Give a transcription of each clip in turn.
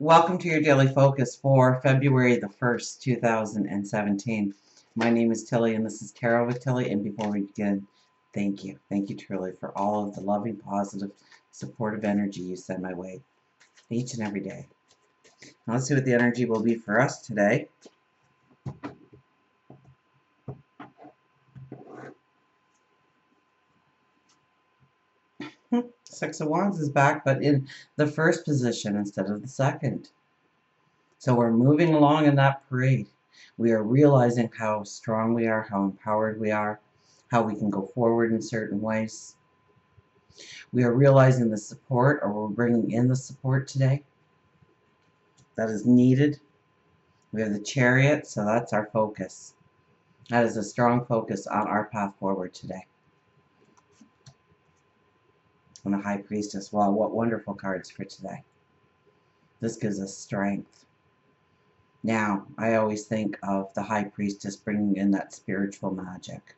Welcome to your daily focus for February the 1st, 2017. My name is Tilly and this is Tarot with Tilly. And before we begin, thank you. Thank you truly for all of the loving, positive, supportive energy you send my way each and every day. Now let's see what the energy will be for us today. Six of Wands is back, but in the first position instead of the second. So we're moving along in that parade. We are realizing how strong we are, how empowered we are, how we can go forward in certain ways. We are realizing the support, or we're bringing in the support today that is needed. We have the Chariot, so that's our focus. That is a strong focus on our path forward today. And the High Priestess, wow, what wonderful cards for today. This gives us strength. Now, I always think of the High Priestess bringing in that spiritual magic.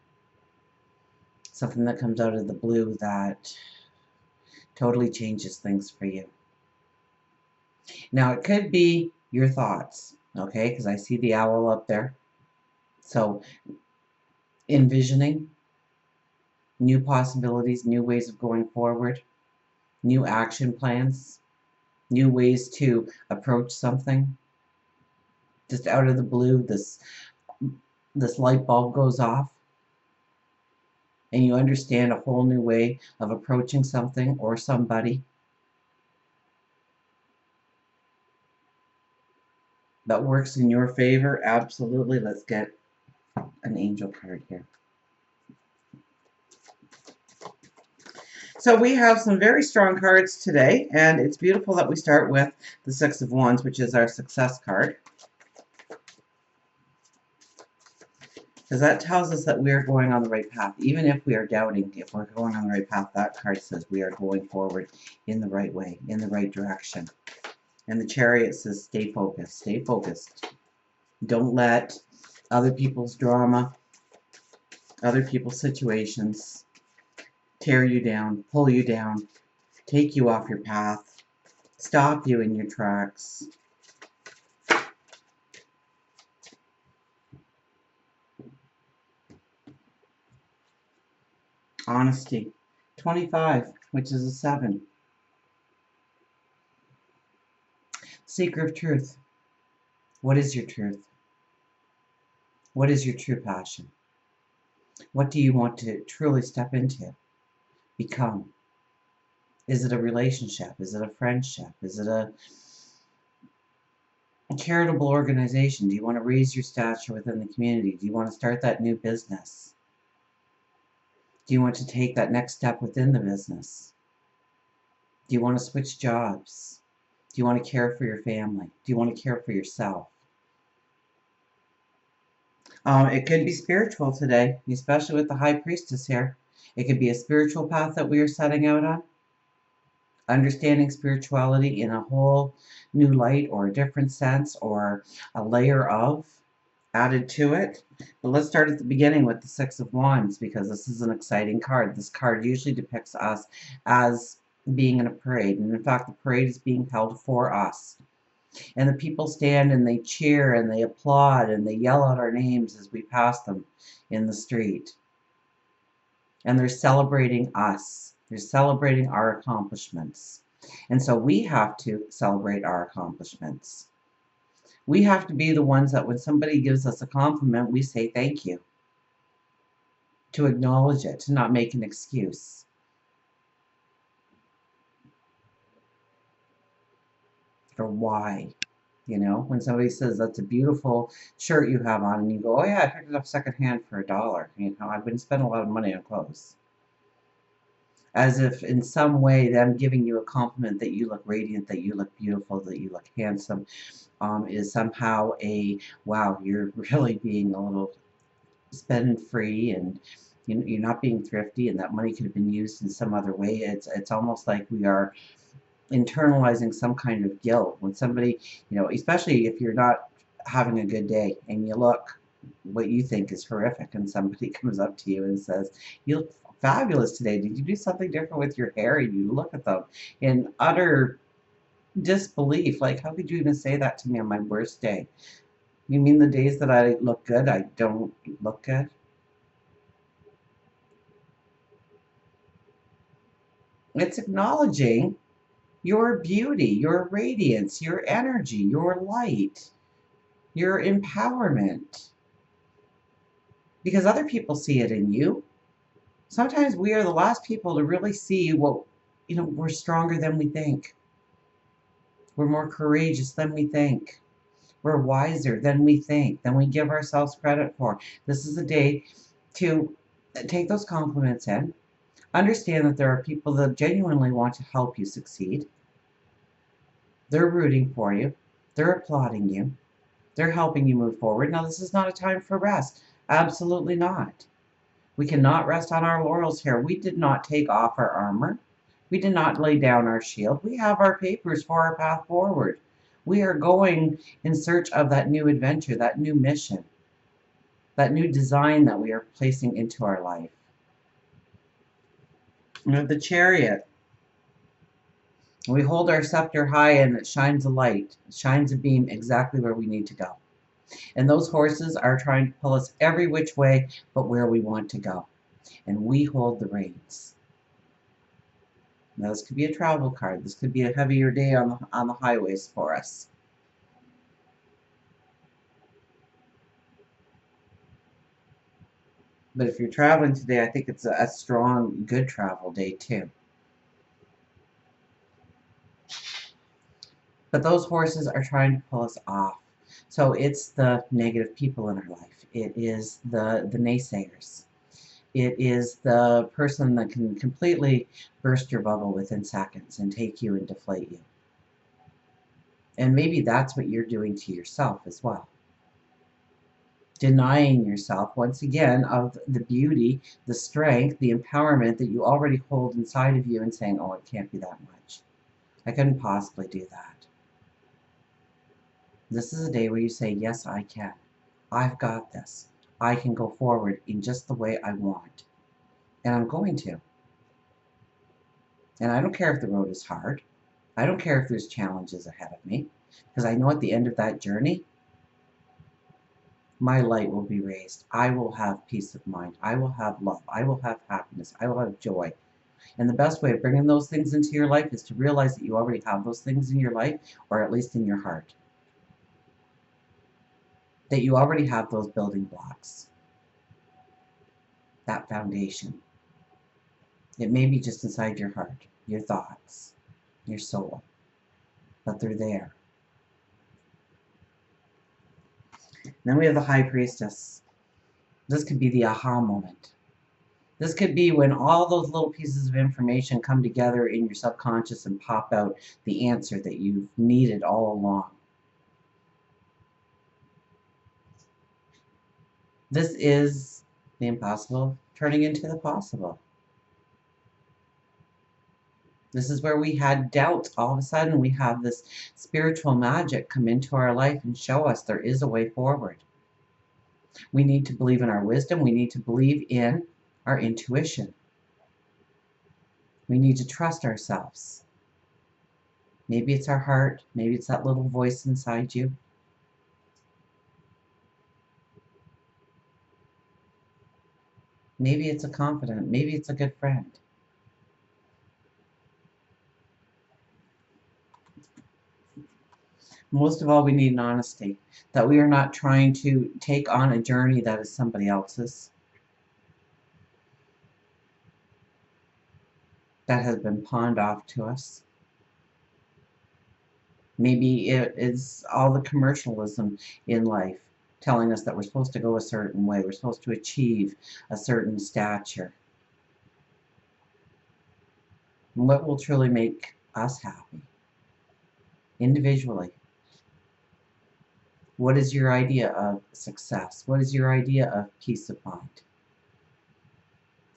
Something that comes out of the blue that totally changes things for you. Now, it could be your thoughts, okay, because I see the owl up there. So, envisioning new possibilities, new ways of going forward, new action plans, new ways to approach something. Just out of the blue, this light bulb goes off, and you understand a whole new way of approaching something or somebody that works in your favor. Absolutely. Let's get an angel card here. So we have some very strong cards today, and it's beautiful that we start with the Six of Wands, which is our success card. Because that tells us that we are going on the right path. Even if we are doubting if we're going on the right path, that card says we are going forward in the right way, in the right direction. And the Chariot says stay focused, stay focused. Don't let other people's drama, other people's situations tear you down, pull you down, take you off your path, stop you in your tracks. Honesty. 25, which is a 7. Seeker of truth. What is your truth? What is your true passion? What do you want to truly step into? Become? Is it a relationship? Is it a friendship? Is it a charitable organization? Do you want to raise your stature within the community? Do you want to start that new business? Do you want to take that next step within the business? Do you want to switch jobs? Do you want to care for your family? Do you want to care for yourself? It could be spiritual today, especially with the High Priestess here. It could be a spiritual path that we are setting out on. Understanding spirituality in a whole new light, or a different sense, or a layer of added to it. But let's start at the beginning with the Six of Wands, because this is an exciting card. This card usually depicts us as being in a parade, and in fact the parade is being held for us. And the people stand and they cheer and they applaud and they yell out our names as we pass them in the street. And they're celebrating us. They're celebrating our accomplishments. And so we have to celebrate our accomplishments. We have to be the ones that when somebody gives us a compliment, we say thank you. To acknowledge it, to not make an excuse. For why. You know, when somebody says that's a beautiful shirt you have on, and you go, oh yeah, I picked it up secondhand for $1. You know, I wouldn't spend a lot of money on clothes. As if in some way them giving you a compliment that you look radiant, that you look beautiful, that you look handsome, is somehow a, wow, you're really being a little spend free, and you're not being thrifty, and that money could have been used in some other way. It's almost like we are internalizing some kind of guilt when somebody, you know, especially if you're not having a good day and you look what you think is horrific, and somebody comes up to you and says, you look fabulous today, did you do something different with your hair? And you look at them in utter disbelief. Like, how could you even say that to me on my worst day? You mean the days that I look good, I don't look good? It's acknowledging your beauty, your radiance, your energy, your light, your empowerment. Because other people see it in you. Sometimes we are the last people to really see what, we're stronger than we think. We're more courageous than we think. We're wiser than we think, than we give ourselves credit for. This is a day to take those compliments in. Understand that there are people that genuinely want to help you succeed. They're rooting for you. They're applauding you. They're helping you move forward. Now, this is not a time for rest. Absolutely not. We cannot rest on our laurels here. We did not take off our armor. We did not lay down our shield. We have our papers for our path forward. We are going in search of that new adventure, that new mission, that new design that we are placing into our life. We have the Chariot. We hold our scepter high and it shines a light, it shines a beam exactly where we need to go. And those horses are trying to pull us every which way but where we want to go. And we hold the reins. Now, this could be a travel card. This could be a heavier day on the highways for us. But if you're traveling today, I think it's a strong, good travel day too. But those horses are trying to pull us off. So it's the negative people in our life. It is the naysayers. It is the person that can completely burst your bubble within seconds and take you and deflate you. And maybe that's what you're doing to yourself as well. Denying yourself, once again, of the beauty, the strength, the empowerment that you already hold inside of you and saying, oh, it can't be that much. I couldn't possibly do that. This is a day where you say, yes, I can. I've got this. I can go forward in just the way I want. And I'm going to. And I don't care if the road is hard. I don't care if there's challenges ahead of me. Because I know at the end of that journey, my light will be raised. I will have peace of mind. I will have love. I will have happiness. I will have joy. And the best way of bringing those things into your life is to realize that you already have those things in your life, or at least in your heart. That you already have those building blocks. That foundation. It may be just inside your heart, your thoughts, your soul, but they're there. And then we have the High Priestess. This could be the aha moment. This could be when all those little pieces of information come together in your subconscious and pop out the answer that you've needed all along. This is the impossible turning into the possible. This is where we had doubt. All of a sudden, we have this spiritual magic come into our life and show us there is a way forward. We need to believe in our wisdom. We need to believe in our intuition. We need to trust ourselves. Maybe it's our heart. Maybe it's that little voice inside you. Maybe it's a confidant. Maybe it's a good friend. Most of all, we need an honesty, that we are not trying to take on a journey that is somebody else's, that has been pawned off to us. Maybe it is all the commercialism in life telling us that we're supposed to go a certain way, we're supposed to achieve a certain stature. And what will truly make us happy individually? What is your idea of success? What is your idea of peace of mind?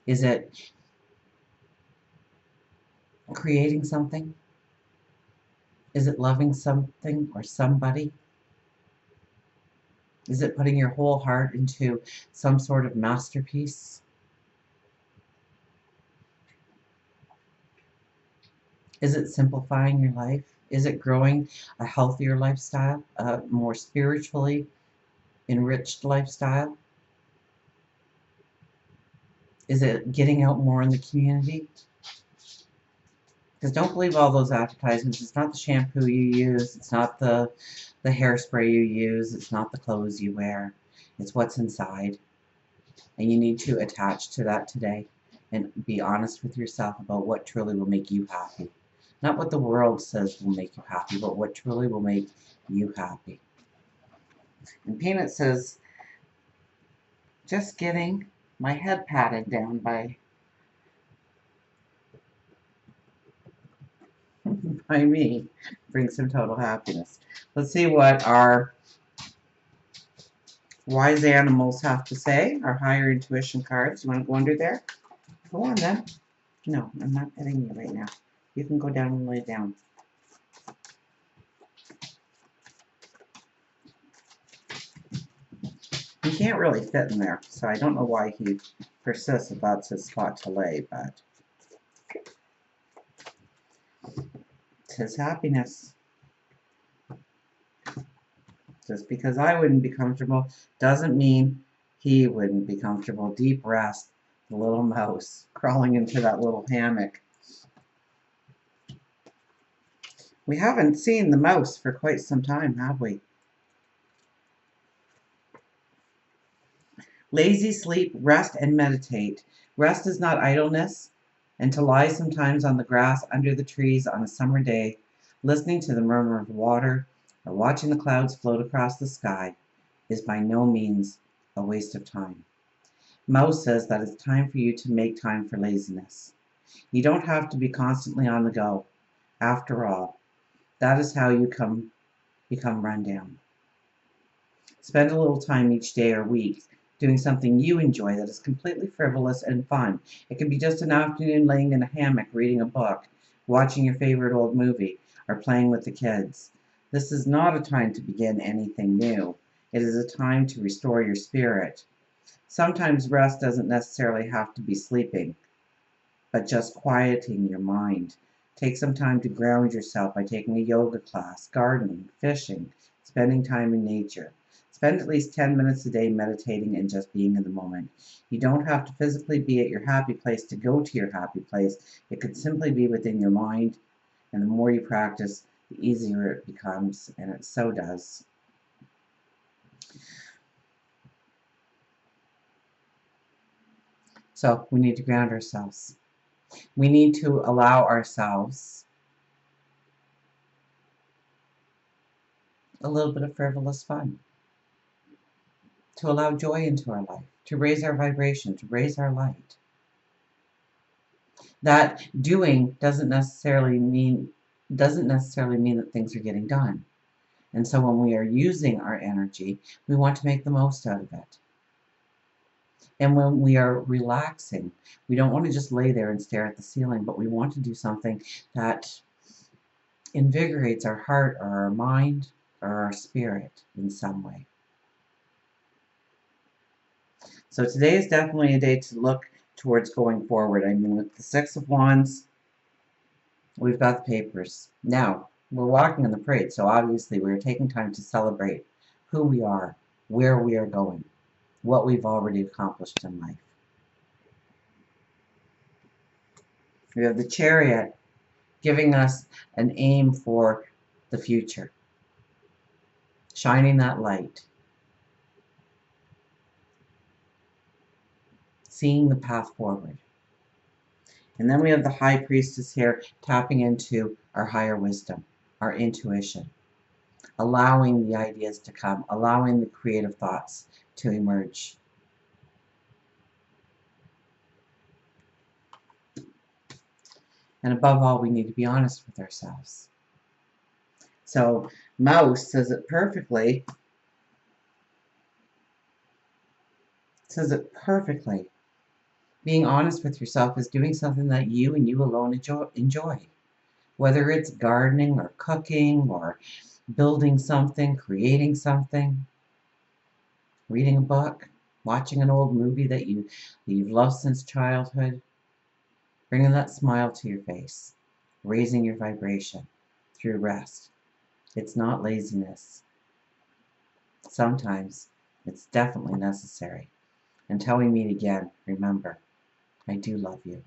Is it creating something? Is it loving something or somebody? Is it putting your whole heart into some sort of masterpiece? Is it simplifying your life? Is it growing a healthier lifestyle, a more spiritually enriched lifestyle? Is it getting out more in the community? Because don't believe all those advertisements. It's not the shampoo you use. It's not the hairspray you use. It's not the clothes you wear. It's what's inside. And you need to attach to that today and be honest with yourself about what truly will make you happy. Not what the world says will make you happy, but what truly will make you happy. And Peanut says, just getting my head patted down by by me brings some total happiness. Let's see what our wise animals have to say, our higher intuition cards. You want to go under there? Go on then. No, I'm not petting you right now. You can go down and lay down. He can't really fit in there, so I don't know why he persists that that's his spot to lay, but it's his happiness. Just because I wouldn't be comfortable doesn't mean he wouldn't be comfortable. Deep rest, the little mouse crawling into that little hammock. We haven't seen the mouse for quite some time, have we? Lazy sleep, rest, and meditate. Rest is not idleness, and to lie sometimes on the grass under the trees on a summer day, listening to the murmur of water or watching the clouds float across the sky, is by no means a waste of time. Mouse says that it's time for you to make time for laziness. You don't have to be constantly on the go. After all, that is how you become run down. Spend a little time each day or week doing something you enjoy that is completely frivolous and fun. It can be just an afternoon laying in a hammock reading a book, watching your favorite old movie, or playing with the kids. This is not a time to begin anything new. It is a time to restore your spirit. Sometimes rest doesn't necessarily have to be sleeping, but just quieting your mind. Take some time to ground yourself by taking a yoga class, gardening, fishing, spending time in nature. Spend at least 10 minutes a day meditating and just being in the moment. You don't have to physically be at your happy place to go to your happy place. It could simply be within your mind, and the more you practice, the easier it becomes, and it so does. So we need to ground ourselves. We need to allow ourselves a little bit of frivolous fun, to allow joy into our life, to raise our vibration, to raise our light. That doing doesn't necessarily mean that things are getting done. And so when we are using our energy, we want to make the most out of it. And when we are relaxing, we don't want to just lay there and stare at the ceiling, but we want to do something that invigorates our heart or our mind or our spirit in some way. So today is definitely a day to look towards going forward. I mean, with the Six of Wands, we've got the papers. Now, we're walking in the parade, so obviously we're taking time to celebrate who we are, where we are going, what we've already accomplished in life. We have the Chariot giving us an aim for the future, shining that light, seeing the path forward. And then we have the High Priestess here tapping into our higher wisdom, our intuition, allowing the ideas to come, allowing the creative thoughts to emerge. And above all, we need to be honest with ourselves. So Mouse says it perfectly. Being honest with yourself is doing something that you and you alone enjoy. Whether it's gardening or cooking or building something, creating something, reading a book, watching an old movie that you've loved since childhood, bringing that smile to your face, raising your vibration through rest. It's not laziness. Sometimes it's definitely necessary. Until we meet again, remember, I do love you.